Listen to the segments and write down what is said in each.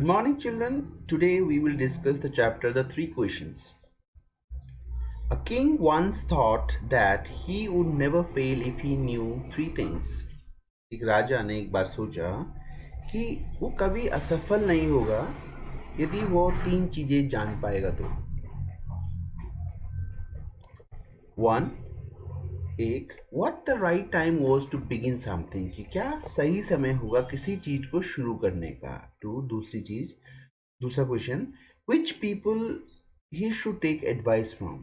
Morning, children. Today we will discuss the chapter The Three Questions. A king once thought that he would never fail if he knew three things. एक राजा ने एक बार सोचा कि वो कभी असफल नहीं होगा यदि वो तीन चीजें जान पाएगा तो। वन, एक, what the right time was to begin something, कि क्या सही समय होगा किसी चीज को शुरू करने का। टू, दूसरी चीज, दूसरा question, which people he should take advice from,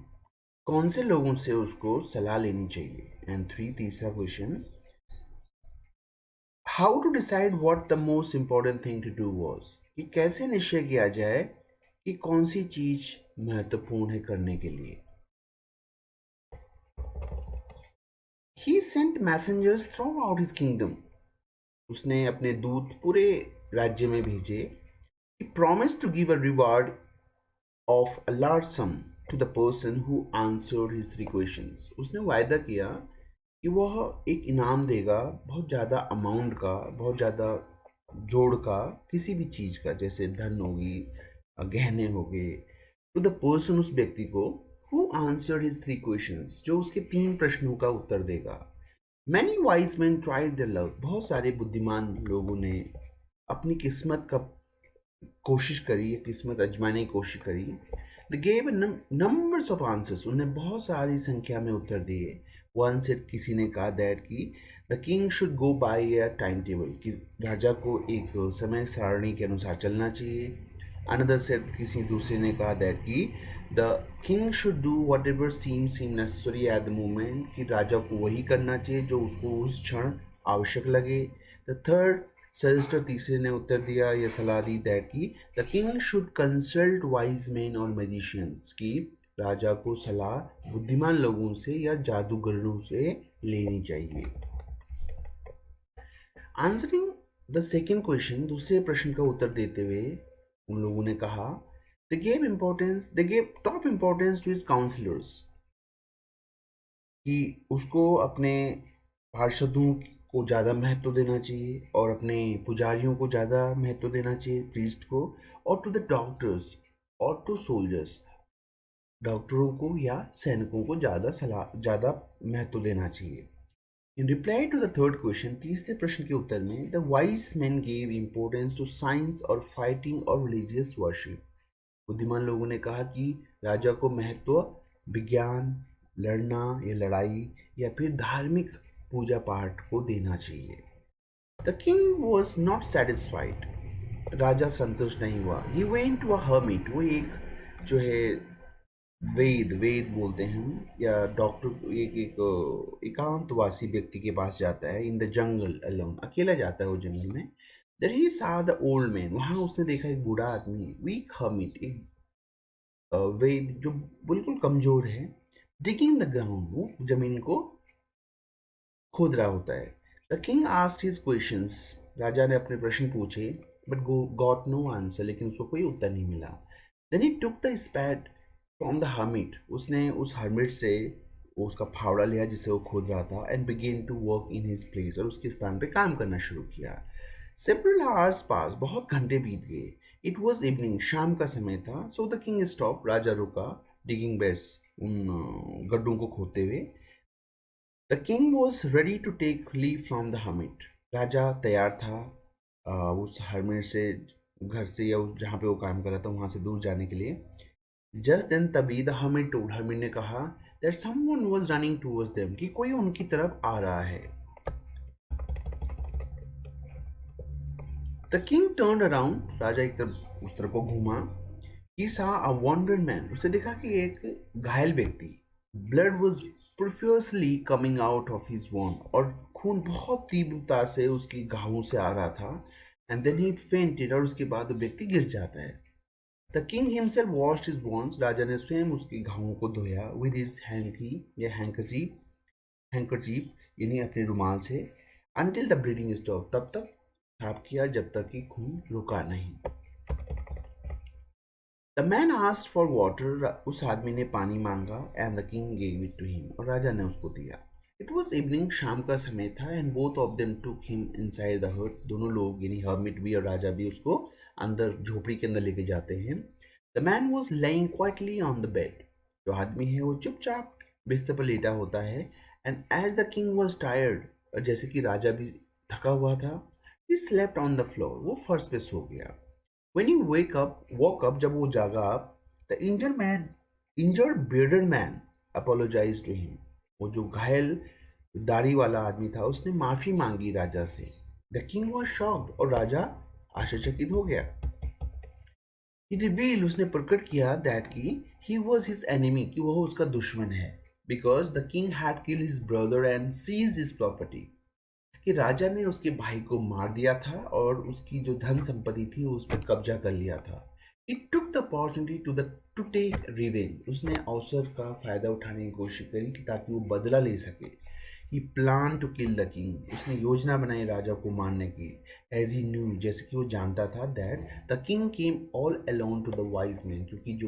कौन से लोगों से उसको सलाह लेनी चाहिए। एंड थ्री, तीसरा question, how to decide what the most important thing to do was, कि कैसे निश्चय किया जाए कि कौन सी चीज महत्वपूर्ण है करने के लिए। He sent messengers throughout his kingdom, उसने अपने दूत पूरे राज्य में भेजे। He promise to give a reward of a large sum to the person who answered his three questions, उसने वायदा किया कि वह एक इनाम देगा बहुत ज़्यादा अमाउंट का, बहुत ज़्यादा जोड़ का, किसी भी चीज़ का, जैसे धन होगी, गहने हो गए, टू द पर्सन, उस व्यक्ति को, who answered his three questions, जो उसके तीन प्रश्नों का उत्तर देगा। Many wise man tried there luck, बहुत सारे बुद्धिमान लोगों ने अपनी किस्मत का कोशिश करी, किस्मत आजमाने की कोशिश करी। They gave numbers of answers, उन्हें बहुत सारी संख्या में उत्तर दिए। वन से, किसी ने कहा दैट कि the king should go by a timetable, कि राजा को एक समय सारणी के अनुसार चलना चाहिए। अनदर से, किसी दूसरे ने कहा दैट कि the king should do whatever seem necessary at the moment, कि राजा को वही करना चाहिए जो उसको उस क्षण आवश्यक लगे। द थर्ड सजेस्टर, तीसरे ने उत्तर दिया या सलाह दी दैट की the king should consult wise man और मैजिशियंस, की राजा को सलाह बुद्धिमान लोगों से या जादूगरों से लेनी चाहिए। आंसरिंग द सेकेंड क्वेश्चन, दूसरे प्रश्न का उत्तर देते हुए उन लोगों ने कहा they gave top importance to his counsellors, कि उसको अपने पार्षदों को ज़्यादा महत्व देना चाहिए और अपने पुजारियों को ज़्यादा महत्व देना चाहिए, प्रीस्ट को, और टू द डॉक्टर्स और टू सोल्जर्स, डॉक्टरों को या सैनिकों को ज़्यादा महत्व देना चाहिए। In reply to the third question, तीसरे प्रश्न के उत्तर में, the wise man gave importance to science और फाइटिंग और रिलीजियस वर्शिप, बुद्धिमान लोगों ने कहा कि राजा को महत्व विज्ञान, लड़ना या लड़ाई, या फिर धार्मिक पूजा पाठ को देना चाहिए। The king was not satisfied, राजा संतुष्ट नहीं हुआ। He went to a hermit, वो एक जो है वेद बोलते हैं हम, या डॉक्टर, एकांतवासी व्यक्ति के पास जाता है। इन द जंगल अलोन, अकेला जाता है वो जंगल में। There he saw the old man, वहां उसने देखा एक बूढ़ा आदमी, वीक हर्मिट, एक वेद जो बिल्कुल कमजोर है। डिगिंग द ग्राउंड, वो जमीन को खोद रहा होता है। The king asked his questions, राजा ने अपने प्रश्न पूछे, बट गॉट नो आंसर, लेकिन उसको कोई उत्तर नहीं मिला। Then he took the spade from the hermit, उसने उस हर्मिट से उसका फावड़ा लिया जिसे वो खोद रहा था, and began to work in his place, और उसके स्थान पे काम करना शुरू किया। सेवरल आवर्स पास, बहुत घंटे बीत गए। इट वॉज इवनिंग, शाम का समय था। सो द किंग स्टॉप, राजा रुका, डिगिंग बेड्स, उन गड्ढों को खोदते हुए। The king was ready to take leave from the hermit, राजा तैयार था उस हर्मिट से, घर से या जहाँ पे वो काम कर रहा था वहाँ से दूर जाने के लिए। जस्ट देन, तभी द हर्मिट टोल्ड, हर्मिट ने कहा that someone was running towards them, कि कोई उनकी तरफ आ रहा है। द किंग टर्न अराउंड, राजा एक तरफ उस तरफ को घूमा। ही सा अ वॉन्डेड मैन, उसे देखा कि एक घायल व्यक्ति, blood was profusely coming out of his wound, और खून बहुत तीव्रता से उसकी घावों से आ रहा था। एंड देन ही फेंटेड, और उसके बाद वो व्यक्ति गिर जाता है। The king himself washed his wounds, राजा ने स्वयं उसकी घावों को धोया, विद हिज हैंकी या हैंकरचीफ, यानी अपने रुमाल से, अंटिल द ब्लीडिंग स्टॉप, तब तक साफ किया जब तक कि खून रुका नहीं। The man asked for water, उस आदमी ने पानी मांगा, and the king gave it to him, और राजा ने उसको दिया। इट वॉज इवनिंग, शाम का समय था, and both of them took him inside the हट, दोनों लोग यानी हर्मिट भी और राजा भी उसको अंदर झोपड़ी के अंदर लेके जाते हैं। The man was laying quietly on the bed. जो आदमी है वो चुपचाप बिस्तर पर लेटा होता है। And as the king was tired, और जैसे कि राजा भी थका हुआ था, he slept on the floor, वो फर्श पे सो गया। व्हेन ही वॉक अप, जब वो जागा, the injured bearded man apologize to him. वो जो घायल दाढ़ी वाला आदमी था उसने माफी मांगी राजा से। द किंग वॉज शॉक्ड, और राजा आश्चर्यचकित हो गया। ही रिवील, उसने प्रकट किया दैट की ही वॉज हिज एनिमी, कि वह उसका दुश्मन है। Because the king had kill his brother and seize his property, कि राजा ने उसके भाई को मार दिया था और उसकी जो धन संपत्ति थी उस पर कब्जा कर लिया था। It took the opportunity to take revenge, उसने अवसर का फायदा उठाने की कोशिश करी कि ताकि वो बदला ले सके। He plan to kill the king, उसने योजना बनाई राजा को मारने की। एज ही न्यू, जैसे कि वो जानता था, that the king came all alone to the wise man, क्योंकि जो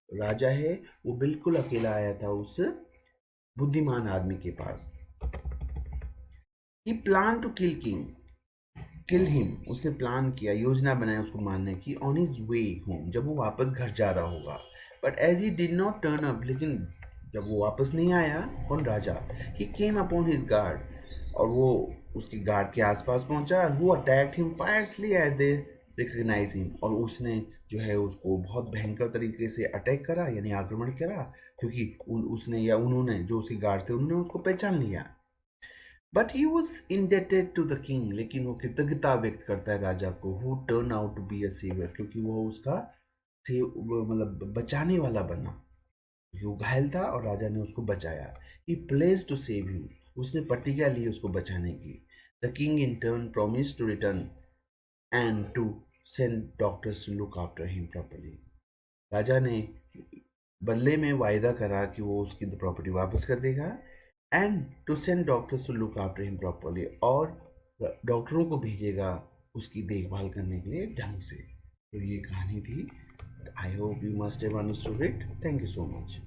राजा है वो बिल्कुल अकेला आया था उस बुद्धिमान आदमी के पास। ही प्लान टू किल हिम, उसने प्लान किया, योजना बनाई उसको मारने की। ऑन हिज वे होम, जब वो वापस घर जा रहा होगा। But as he did not turn up, लेकिन जब वो वापस नहीं आया, कौन, राजा, he came upon his guard, और वो उसके गार्ड के आसपास पहुंचा। Who attacked him fiercely as they recognise him, और उसने जो है उसको बहुत भयंकर तरीके से अटैक करा, यानी आक्रमण करा, क्योंकि उसने या उन्होंने, जो उसके गार्ड थे, उन्होंने उसको पहचान लिया। But he was indebted to the king, लेकिन वो कृतज्ञता व्यक्त करता है राजा को। Who turn out to be a saviour, क्योंकि वो उसका मतलब बचाने वाला बना, क्योंकि वो घायल था और राजा ने उसको बचाया। He pledges to save him, उसने प्रतिज्ञा ली उसको बचाने की। The king in turn promise to return and to send doctors to look after him properly. राजा ने बदले में वायदा करा कि वो उसकी प्रॉपर्टी वापस कर देगा, and to send doctors to look after him properly, और डॉक्टरों को भेजेगा उसकी देखभाल करने के लिए ढंग से। तो ये कहानी थी। I hope you must have understood it. Thank you so much.